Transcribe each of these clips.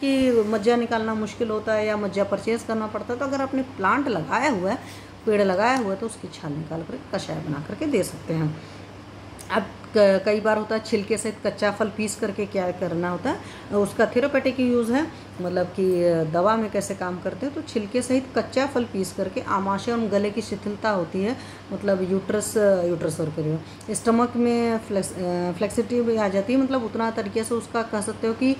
कि मज्जा निकालना मुश्किल होता है या मज्जा परचेज़ करना पड़ता है, तो अगर आपने प्लांट लगाया हुआ है, पेड़ लगाया हुआ है, तो उसकी छाल निकाल कर कषाय बना करके दे सकते हैं। अब कई बार होता है छिलके सहित कच्चा फल पीस करके क्या करना होता है, उसका थेरेपेटिक यूज़ है, मतलब कि दवा में कैसे काम करते हैं। तो छिलके सहित कच्चा फल पीस करके आमाशय और गले की शिथिलता होती है, मतलब यूट्रस और करिए स्टमक में फ्लेक्सिबिलिटी भी आ जाती है, मतलब उतना तरीके से उसका कह सकते हो कि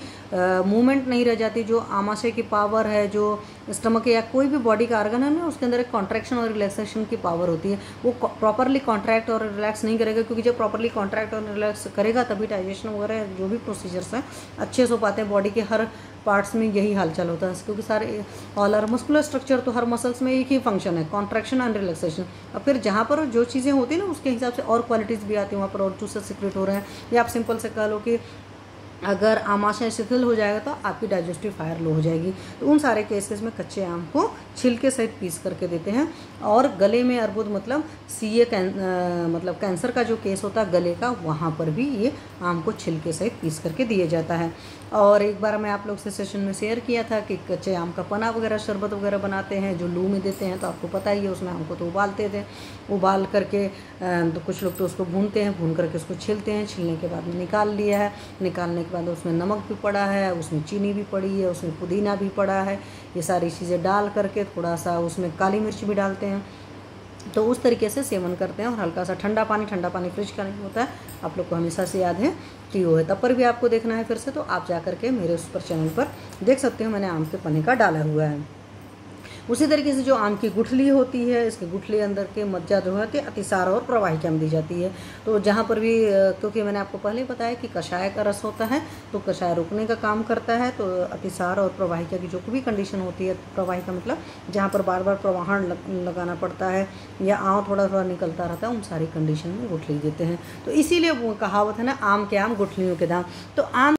मूवमेंट नहीं रह जाती। जो आमाशय की पावर है, जो स्टमक या कोई भी बॉडी का ऑर्गन है ना, उसके अंदर एक कॉन्ट्रैक्शन और रिलैक्सेशन की पावर होती है। वो प्रॉपरली कॉन्ट्रैक्ट और रिलैक्स नहीं करेगा, क्योंकि जब प्रॉपरली कॉन्ट्रैक्ट और रिलैक्स करेगा तभी डाइजेशन वगैरह जो भी प्रोसीजर्स हैं अच्छे से हो पाते हैं। बॉडी के हर पार्ट्स में यही हालचाल होता है, क्योंकि सारे ऑल आर मस्कुलर स्ट्रक्चर, तो हर मसल्स में एक ही फंक्शन है, कॉन्ट्रैक्शन एंड रिलैक्सेशन। और फिर जहाँ पर जो चीज़ें होती हैं ना, उसके हिसाब से और क्वालिटीज़ भी आती हैं, वहाँ पर और जूसेस सीक्रेट हो रहे हैं। या आप सिंपल से कह लो कि अगर आमाशय शिथिल हो जाएगा तो आपकी डाइजेस्टिव फायर लो हो जाएगी। तो उन सारे केसेस में कच्चे आम को छिलके सहित पीस करके देते हैं। और गले में अर्बुद मतलब सीए मतलब कैंसर का जो केस होता है गले का, वहाँ पर भी ये आम को छिलके सहित पीस करके दिया जाता है। और एक बार मैं आप लोग से सेशन में शेयर किया था कि कच्चे आम का पना वगैरह शरबत वगैरह बनाते हैं जो लू में देते हैं, तो आपको पता ही है। उसमें आम को तो उबालते थे, उबाल करके तो कुछ लोग तो उसको भूनते हैं, भून करके उसको छीलते हैं, छीलने के बाद में निकाल लिया है। निकालने के बाद उसमें नमक भी पड़ा है, उसमें चीनी भी पड़ी है, उसमें पुदीना भी पड़ा है। ये सारी चीज़ें डाल करके थोड़ा सा उसमें काली मिर्च भी डालते हैं, तो उस तरीके से सेवन करते हैं। और हल्का सा ठंडा पानी फ्रिज का नहीं होता है, आप लोग को हमेशा से याद है कि वो है। तब पर भी आपको देखना है फिर से, तो आप जा करके मेरे उस पर चैनल पर देख सकते हो, मैंने आम के पन्ने का डाला हुआ है। उसी तरीके से जो आम की गुठली होती है, इसके गुठली अंदर के मज्जा जो है कि अतिसार और प्रवाहिका में दी जाती है। तो जहाँ पर भी क्योंकि मैंने आपको पहले ही बताया कि कषाय का रस होता है, तो कषाय रोकने का काम करता है। तो अतिसार और प्रवाहिका की जो भी कंडीशन होती है, प्रवाहिका मतलब जहाँ पर बार बार प्रवाहन लगाना पड़ता है या आँव थोड़ा थोड़ा निकलता रहता है, उन सारी कंडीशन में गुठली देते हैं। तो इसीलिए वो कहावत है ना, आम के आम गुठलियों के दाम। तो आम